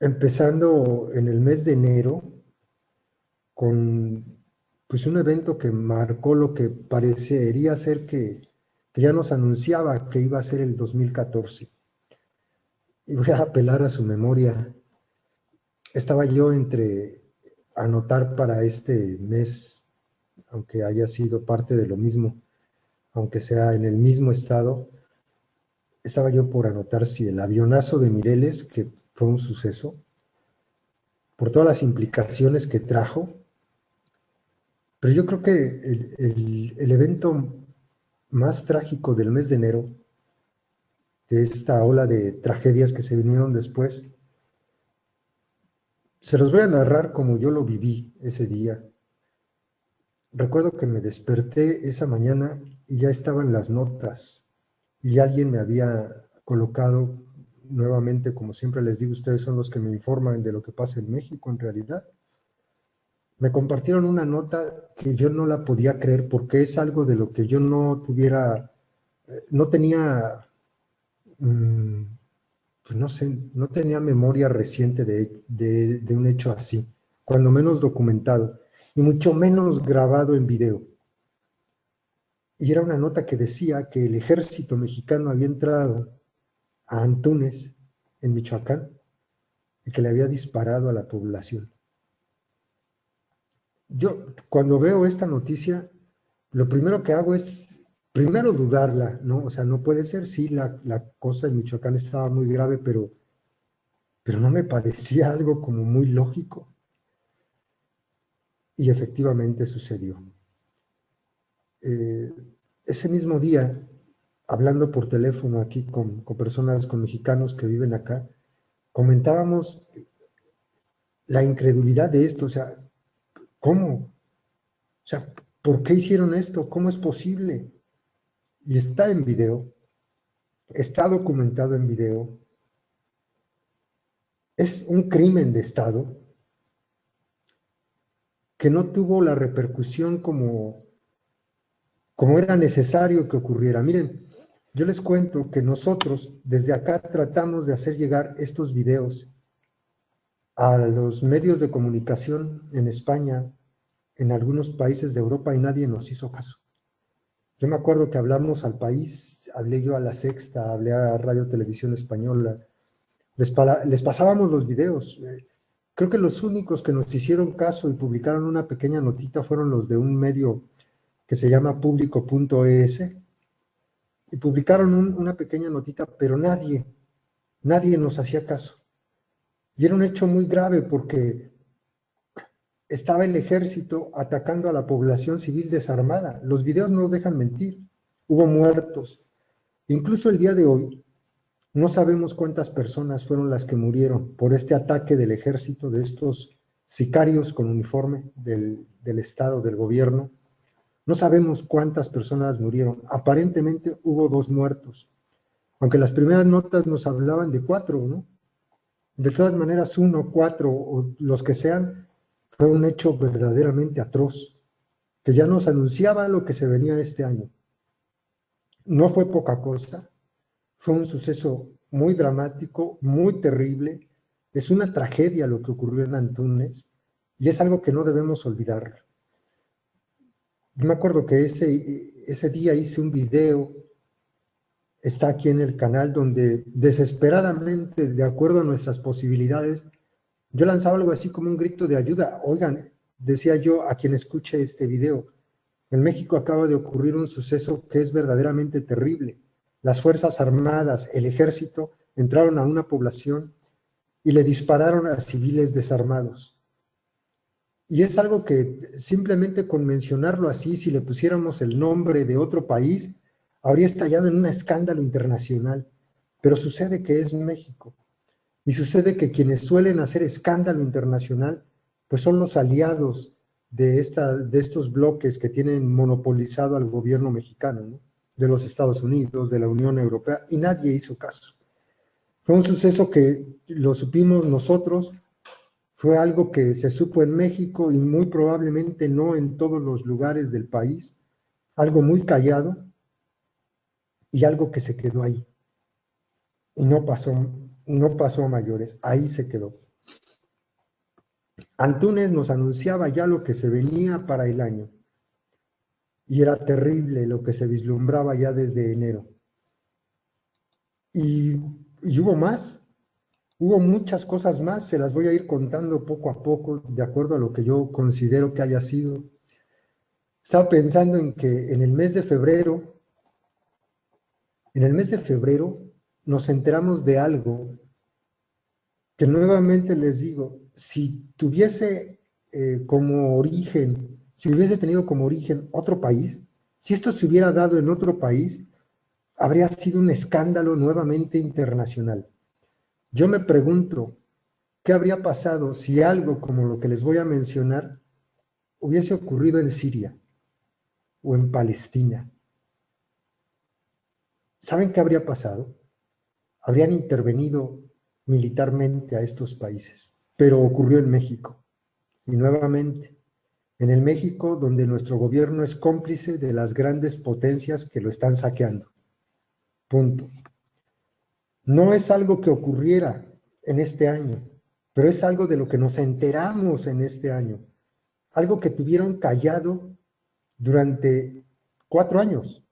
empezando en el mes de enero con pues un evento que marcó lo que parecería ser que ya nos anunciaba que iba a ser el 2014. Y voy a apelar a su memoria. Estaba yo entre anotar para este mes, aunque haya sido parte de lo mismo, aunque sea en el mismo estado, estaba yo por anotar si el avionazo de Mireles, que fue un suceso, por todas las implicaciones que trajo, pero yo creo que el evento más trágico del mes de enero, de esta ola de tragedias que se vinieron después, se los voy a narrar como yo lo viví ese día. Recuerdo que me desperté esa mañana y ya estaban las notas y alguien me había colocado nuevamente, como siempre les digo, ustedes son los que me informan de lo que pasa en México en realidad. Me compartieron una nota que yo no la podía creer porque es algo de lo que yo no tuviera, no tenía, pues no sé, no tenía memoria reciente de un hecho así, cuando menos documentado, y mucho menos grabado en video. Y era una nota que decía que el ejército mexicano había entrado a Antunes, en Michoacán, y que le había disparado a la población. Yo, cuando veo esta noticia, lo primero que hago es, primero dudarla, ¿no? O sea, no puede ser, sí, la cosa en Michoacán estaba muy grave, pero no me parecía algo como muy lógico. Y efectivamente sucedió. Eh, ese mismo día, hablando por teléfono aquí con personas, con mexicanos que viven acá, comentábamos la incredulidad de esto, o sea, ¿cómo? O sea, ¿por qué hicieron esto? ¿Cómo es posible? Y está en video, está documentado en video, es un crimen de Estado que no tuvo la repercusión como era necesario que ocurriera. Miren, yo les cuento que nosotros desde acá tratamos de hacer llegar estos videos a los medios de comunicación en España, en algunos países de Europa y nadie nos hizo caso. Yo me acuerdo que hablamos al País, hablé yo a La Sexta, hablé a Radio Televisión Española, les pasábamos los videos. Creo que los únicos que nos hicieron caso y publicaron una pequeña notita fueron los de un medio que se llama público.es y publicaron una pequeña notita, pero nadie nos hacía caso. Y era un hecho muy grave porque estaba el ejército atacando a la población civil desarmada. Los videos no dejan mentir. Hubo muertos. Incluso el día de hoy no sabemos cuántas personas fueron las que murieron por este ataque del ejército, de estos sicarios con uniforme del Estado, del gobierno. No sabemos cuántas personas murieron. Aparentemente hubo 2 muertos, aunque las primeras notas nos hablaban de 4, ¿no? De todas maneras, 1, 4 o los que sean, fue un hecho verdaderamente atroz, que ya nos anunciaba lo que se venía este año. No fue poca cosa, fue un suceso muy dramático, muy terrible, es una tragedia lo que ocurrió en Antunes y es algo que no debemos olvidar. Yo me acuerdo que ese día hice un video, está aquí en el canal, donde desesperadamente, de acuerdo a nuestras posibilidades, yo lanzaba algo así como un grito de ayuda. Oigan, decía yo a quien escuche este video, en México acaba de ocurrir un suceso que es verdaderamente terrible. Las Fuerzas Armadas, el ejército, entraron a una población y le dispararon a civiles desarmados. Y es algo que simplemente con mencionarlo así, si le pusiéramos el nombre de otro país, habría estallado en un escándalo internacional. Pero sucede que es México. Y sucede que quienes suelen hacer escándalo internacional, pues son los aliados de estos bloques que tienen monopolizado al gobierno mexicano, ¿no? De los Estados Unidos, de la Unión Europea, y nadie hizo caso. Fue un suceso que lo supimos nosotros, fue algo que se supo en México y muy probablemente no en todos los lugares del país, algo muy callado y algo que se quedó ahí. Y no pasó a mayores, ahí se quedó. Antúnez nos anunciaba ya lo que se venía para el año, y era terrible lo que se vislumbraba ya desde enero. Y hubo muchas cosas más, se las voy a ir contando poco a poco, de acuerdo a lo que yo considero que haya sido. Estaba pensando en que en el mes de febrero nos enteramos de algo que nuevamente les digo, si tuviese como origen, si hubiese tenido como origen otro país, si esto se hubiera dado en otro país, habría sido un escándalo nuevamente internacional. Yo me pregunto, ¿qué habría pasado si algo como lo que les voy a mencionar hubiese ocurrido en Siria o en Palestina? ¿Saben qué habría pasado? Habrían intervenido militarmente a estos países, pero ocurrió en México. Y nuevamente, en el México donde nuestro gobierno es cómplice de las grandes potencias que lo están saqueando. Punto. No es algo que ocurriera en este año, pero es algo de lo que nos enteramos en este año. Algo que tuvieron callado durante 4 años.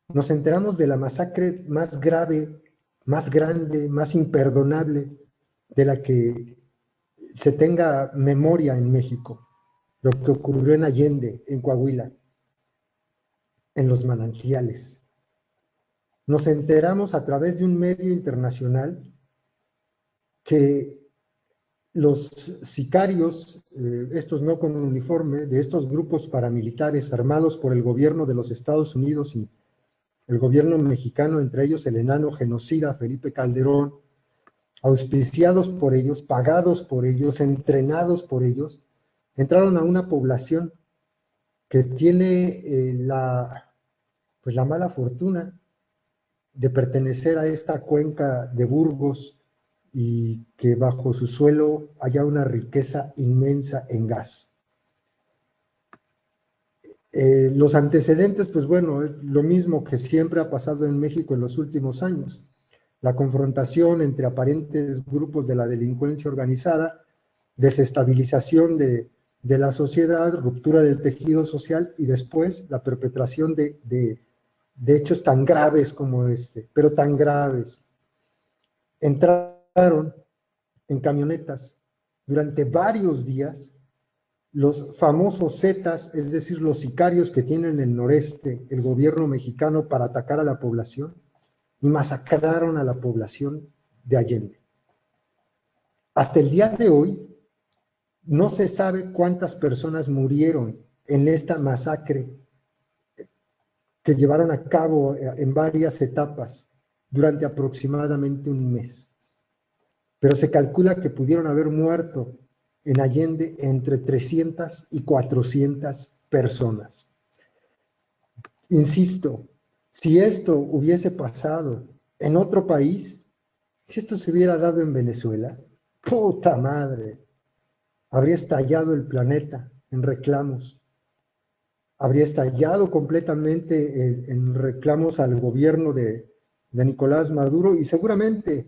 Nos enteramos de la masacre más grave, más grande, más imperdonable de la que se tenga memoria en México. Lo que ocurrió en Allende, en Coahuila, en los manantiales. Nos enteramos a través de un medio internacional que los sicarios, estos no con uniforme, de estos grupos paramilitares armados por el gobierno de los Estados Unidos y el gobierno mexicano, entre ellos el enano genocida Felipe Calderón, auspiciados por ellos, pagados por ellos, entrenados por ellos, entraron a una población que tiene pues la mala fortuna de pertenecer a esta cuenca de Burgos y que bajo su suelo haya una riqueza inmensa en gas. Los antecedentes, pues bueno, es lo mismo que siempre ha pasado en México en los últimos años. La confrontación entre aparentes grupos de la delincuencia organizada, desestabilización de la sociedad, ruptura del tejido social y después la perpetración de hechos tan graves como este, pero tan graves. Entraron en camionetas durante varios días los famosos Zetas, es decir, los sicarios que tiene en el noreste el gobierno mexicano para atacar a la población, y masacraron a la población de Allende. Hasta el día de hoy no se sabe cuántas personas murieron en esta masacre que llevaron a cabo en varias etapas durante aproximadamente un mes. Pero se calcula que pudieron haber muerto en Allende entre 300 y 400 personas. Insisto, si esto hubiese pasado en otro país, si esto se hubiera dado en Venezuela, ¡puta madre! Habría estallado el planeta en reclamos. Habría estallado completamente en reclamos al gobierno de Nicolás Maduro y seguramente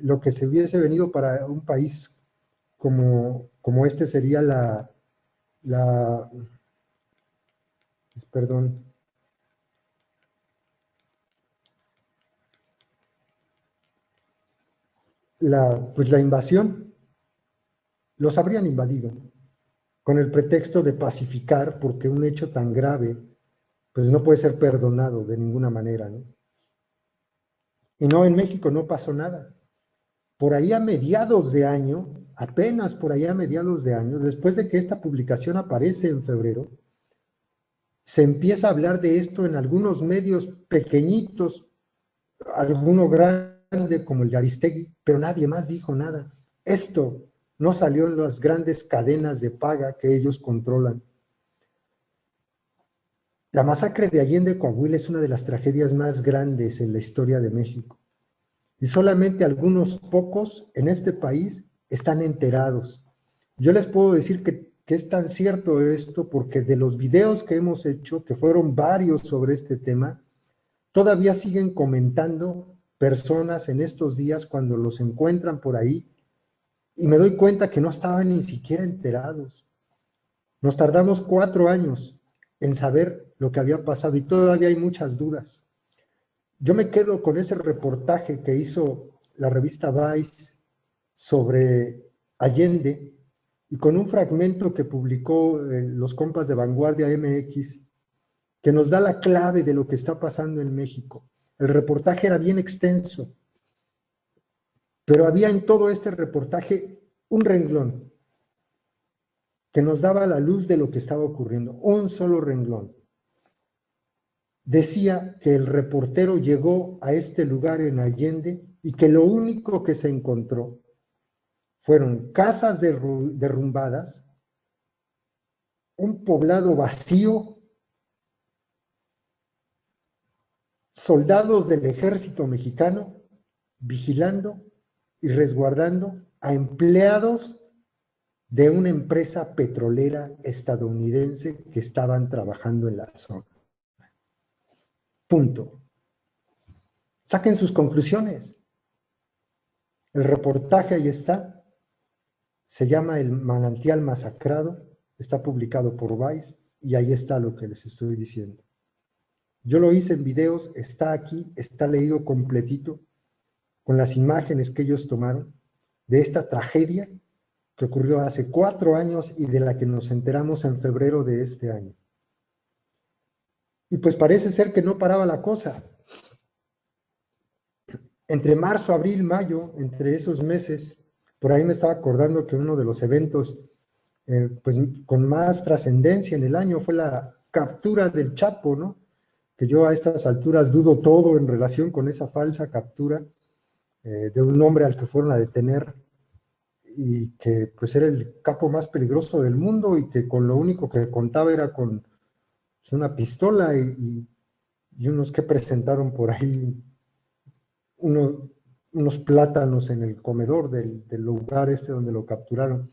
lo que se hubiese venido para un país como este sería perdón, pues la invasión. Los habrían invadido con el pretexto de pacificar, porque un hecho tan grave pues no puede ser perdonado de ninguna manera, ¿no? Y no, en México no pasó nada. Por ahí a mediados de año, apenas por ahí a mediados de año, después de que esta publicación aparece en febrero, se empieza a hablar de esto en algunos medios pequeñitos, alguno grande como el de Aristegui, pero nadie más dijo nada. Esto no salió en las grandes cadenas de paga que ellos controlan. La masacre de Allende Coahuila es una de las tragedias más grandes en la historia de México. Y solamente algunos pocos en este país están enterados. Yo les puedo decir que es tan cierto esto porque de los videos que hemos hecho, que fueron varios sobre este tema, todavía siguen comentando personas en estos días cuando los encuentran por ahí y me doy cuenta que no estaban ni siquiera enterados. Nos tardamos 4 años en saber lo que había pasado y todavía hay muchas dudas. Yo me quedo con ese reportaje que hizo la revista Vice sobre Allende y con un fragmento que publicó los compas de Vanguardia MX, que nos da la clave de lo que está pasando en México. El reportaje era bien extenso, pero había en todo este reportaje un renglón que nos daba la luz de lo que estaba ocurriendo, un solo renglón. Decía que el reportero llegó a este lugar en Allende y que lo único que se encontró fueron casas derrumbadas, un poblado vacío, soldados del ejército mexicano vigilando y resguardando a empleados de una empresa petrolera estadounidense que estaban trabajando en la zona. Punto. Saquen sus conclusiones. El reportaje ahí está, se llama El manantial masacrado, está publicado por Vice y ahí está lo que les estoy diciendo. Yo lo hice en videos, está aquí, está leído completito, con las imágenes que ellos tomaron de esta tragedia que ocurrió hace 4 años y de la que nos enteramos en febrero de este año. Y pues parece ser que no paraba la cosa. Entre marzo, abril, mayo, entre esos meses, por ahí me estaba acordando que uno de los eventos pues con más trascendencia en el año fue la captura del Chapo, ¿no? Que yo a estas alturas dudo todo en relación con esa falsa captura de un hombre al que fueron a detener y que pues era el capo más peligroso del mundo y que con lo único que contaba era con pues, una pistola y unos que presentaron por ahí unos plátanos en el comedor del lugar este donde lo capturaron.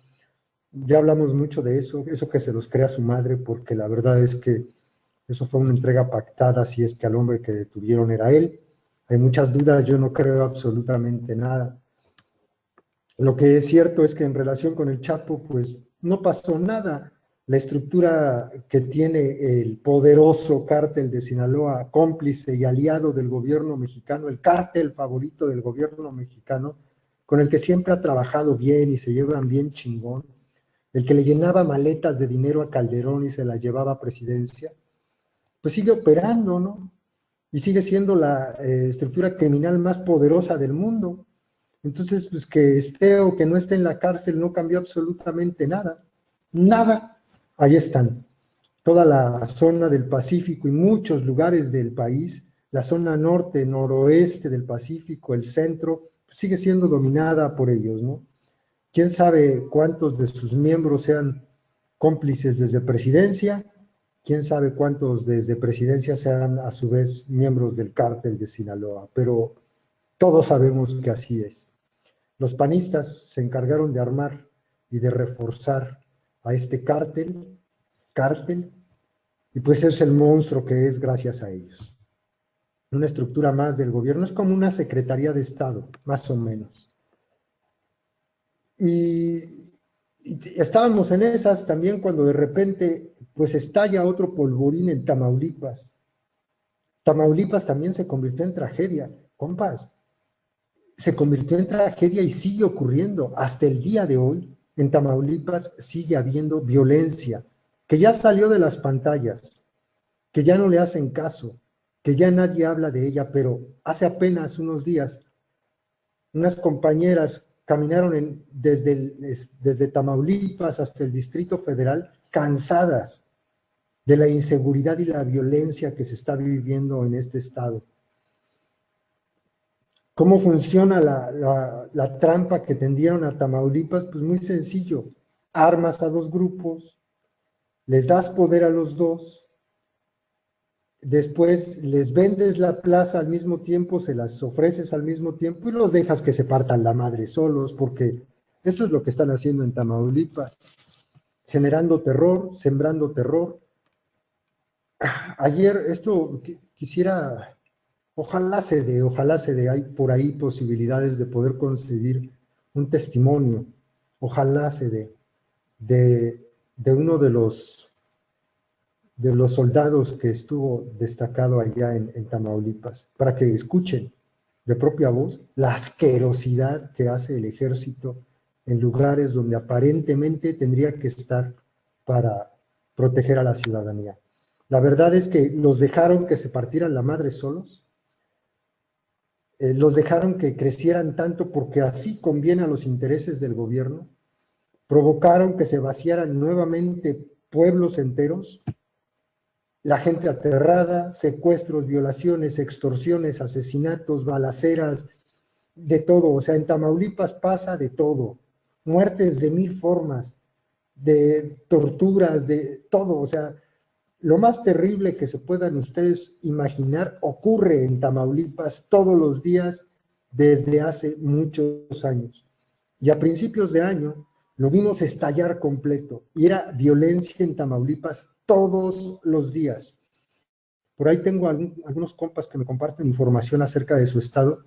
Ya hablamos mucho de eso que se los crea su madre, porque la verdad es que eso fue una entrega pactada, si es que al hombre que detuvieron era él. Hay muchas dudas, yo no creo absolutamente nada. Lo que es cierto es que en relación con el Chapo, pues no pasó nada. La estructura que tiene el poderoso cártel de Sinaloa, cómplice y aliado del gobierno mexicano, el cártel favorito del gobierno mexicano, con el que siempre ha trabajado bien y se llevan bien chingón, el que le llenaba maletas de dinero a Calderón y se las llevaba a presidencia, pues sigue operando, ¿no? Y sigue siendo la estructura criminal más poderosa del mundo. Entonces, pues que esté o que no esté en la cárcel no cambió absolutamente nada. Nada. Ahí están. Toda la zona del Pacífico y muchos lugares del país, la zona norte, noroeste del Pacífico, el centro, pues sigue siendo dominada por ellos, ¿no? Quién sabe cuántos de sus miembros sean cómplices desde presidencia, quién sabe cuántos desde presidencia sean a su vez miembros del cártel de Sinaloa, pero todos sabemos que así es. Los panistas se encargaron de armar y de reforzar a este cártel, y pues es el monstruo que es gracias a ellos. Una estructura más del gobierno, es como una secretaría de Estado, más o menos. Y estábamos en esas también cuando de repente pues estalla otro polvorín en Tamaulipas. Tamaulipas también se convirtió en tragedia. Compas, se convirtió en tragedia y sigue ocurriendo. Hasta el día de hoy, en Tamaulipas sigue habiendo violencia, que ya salió de las pantallas, que ya no le hacen caso, que ya nadie habla de ella, pero hace apenas unos días, unas compañeras caminaron desde Tamaulipas hasta el Distrito Federal, cansadas de la inseguridad y la violencia que se está viviendo en este estado. ¿Cómo funciona la trampa que tendieron a Tamaulipas? Pues muy sencillo, armas a 2 grupos, les das poder a los 2, después les vendes la plaza al mismo tiempo, se las ofreces al mismo tiempo y los dejas que se partan la madre solos, porque eso es lo que están haciendo en Tamaulipas, generando terror, sembrando terror. Ayer esto quisiera, ojalá se dé, hay por ahí posibilidades de poder conseguir un testimonio Ojalá se dé, de uno de los soldados que estuvo destacado allá en Tamaulipas, para que escuchen de propia voz la asquerosidad que hace el ejército en lugares donde aparentemente tendría que estar para proteger a la ciudadanía. La verdad es que los dejaron que se partieran la madre solos, los dejaron que crecieran tanto porque así conviene a los intereses del gobierno, provocaron que se vaciaran nuevamente pueblos enteros, la gente aterrada, secuestros, violaciones, extorsiones, asesinatos, balaceras, de todo. O sea, en Tamaulipas pasa de todo, muertes de 1000 formas, de torturas, de todo. O sea, lo más terrible que se puedan ustedes imaginar ocurre en Tamaulipas todos los días desde hace muchos años. Y a principios de año lo vimos estallar completo y era violencia en Tamaulipas todos los días. Por ahí tengo algunos compas que me comparten información acerca de su estado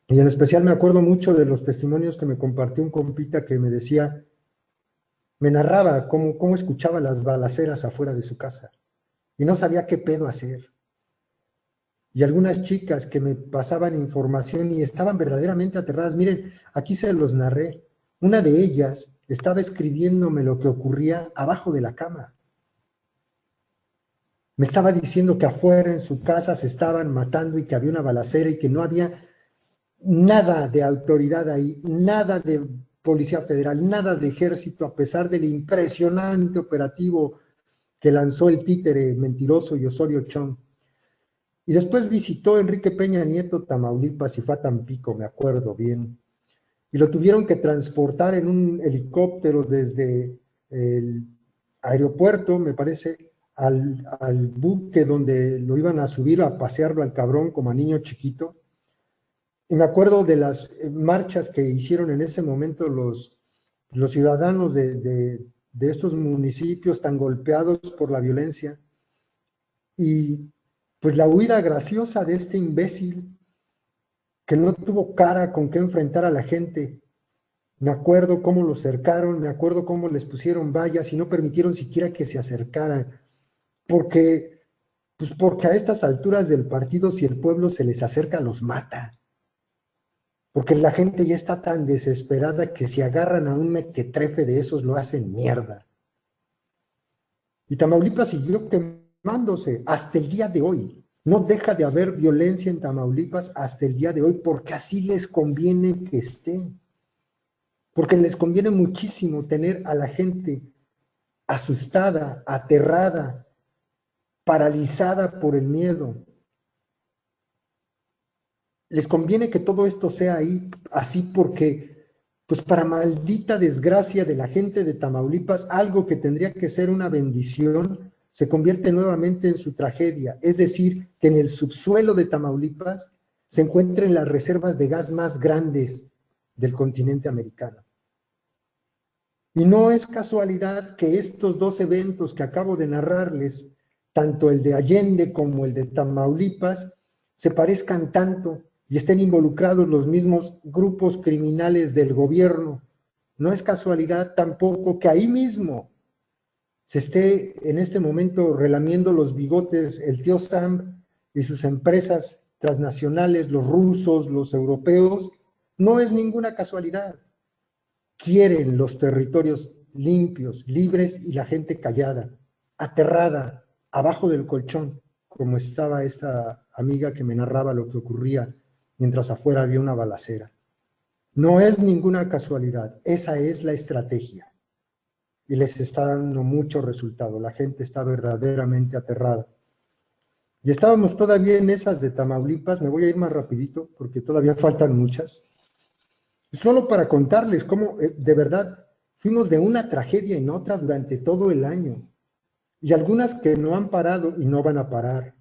y en especial me acuerdo mucho de los testimonios que me compartió un compita que me decía, me narraba cómo escuchaba las balaceras afuera de su casa y no sabía qué pedo hacer. Y algunas chicas que me pasaban información y estaban verdaderamente aterradas. Miren, aquí se los narré. Una de ellas estaba escribiéndome lo que ocurría abajo de la cama. Me estaba diciendo que afuera en su casa se estaban matando y que había una balacera y que no había nada de autoridad ahí, nada de Policía Federal, nada de ejército, a pesar del impresionante operativo que lanzó el títere mentiroso y Osorio Chong. Y después visitó Enrique Peña Nieto Tamaulipas y fue a Tampico, me acuerdo bien. Y lo tuvieron que transportar en un helicóptero desde el aeropuerto, me parece, al buque donde lo iban a subir a pasearlo al cabrón como a niño chiquito. Y me acuerdo de las marchas que hicieron en ese momento los ciudadanos de estos municipios tan golpeados por la violencia. Y pues la huida graciosa de este imbécil que no tuvo cara con qué enfrentar a la gente. Me acuerdo cómo los cercaron, me acuerdo cómo les pusieron vallas y no permitieron siquiera que se acercaran. Porque a estas alturas del partido, si el pueblo se les acerca, los mata. Porque la gente ya está tan desesperada que si agarran a un mequetrefe de esos, lo hacen mierda. Y Tamaulipas siguió quemándose hasta el día de hoy. No deja de haber violencia en Tamaulipas hasta el día de hoy, porque así les conviene que esté. Porque les conviene muchísimo tener a la gente asustada, aterrada, paralizada por el miedo. Les conviene que todo esto sea ahí, así porque, pues para maldita desgracia de la gente de Tamaulipas, algo que tendría que ser una bendición, se convierte nuevamente en su tragedia. Es decir, que en el subsuelo de Tamaulipas se encuentren las reservas de gas más grandes del continente americano. Y no es casualidad que estos dos eventos que acabo de narrarles, tanto el de Allende como el de Tamaulipas, se parezcan tanto y estén involucrados los mismos grupos criminales del gobierno. No es casualidad tampoco que ahí mismo se esté en este momento relamiendo los bigotes el tío Sam y sus empresas transnacionales, los rusos, los europeos. No es ninguna casualidad. Quieren los territorios limpios, libres y la gente callada, aterrada, abajo del colchón, como estaba esta amiga que me narraba lo que ocurría mientras afuera había una balacera. No es ninguna casualidad, esa es la estrategia. Y les está dando mucho resultado, la gente está verdaderamente aterrada. Y estábamos todavía en esas de Tamaulipas, me voy a ir más rapidito porque todavía faltan muchas. Solo para contarles cómo de verdad fuimos de una tragedia en otra durante todo el año. Y algunas que no han parado y no van a parar.